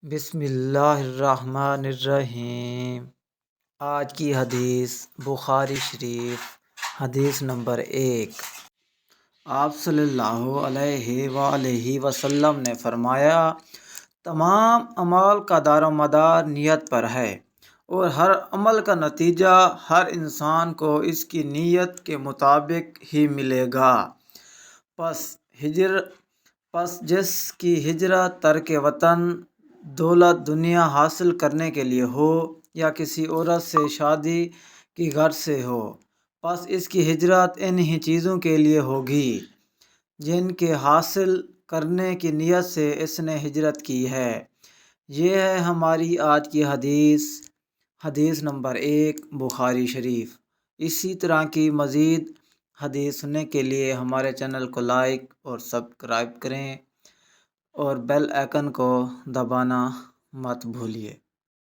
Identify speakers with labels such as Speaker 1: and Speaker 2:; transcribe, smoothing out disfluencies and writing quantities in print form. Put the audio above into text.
Speaker 1: بسم اللہ الرحمن الرحیم۔ آج کی حدیث بخاری شریف حدیث نمبر 1۔ آپ صلی اللہ علیہ وآلہ وسلم نے فرمایا، تمام اعمال کا دار و مدار نیت پر ہے، اور ہر عمل کا نتیجہ ہر انسان کو اس کی نیت کے مطابق ہی ملے گا۔ پس جس کی ہجرت ترک وطن، دولت دنیا حاصل کرنے کے لیے ہو یا کسی عورت سے شادی کی غرض سے ہو، پس اس کی ہجرت انہی چیزوں کے لیے ہوگی جن کے حاصل کرنے کی نیت سے اس نے ہجرت کی ہے۔ یہ ہے ہماری آج کی حدیث نمبر 1 بخاری شریف۔ اسی طرح کی مزید حدیث سننے کے لیے ہمارے چینل کو لائک اور سبسکرائب کریں اور بیل آئیکن کو دبانا مت بھولیے۔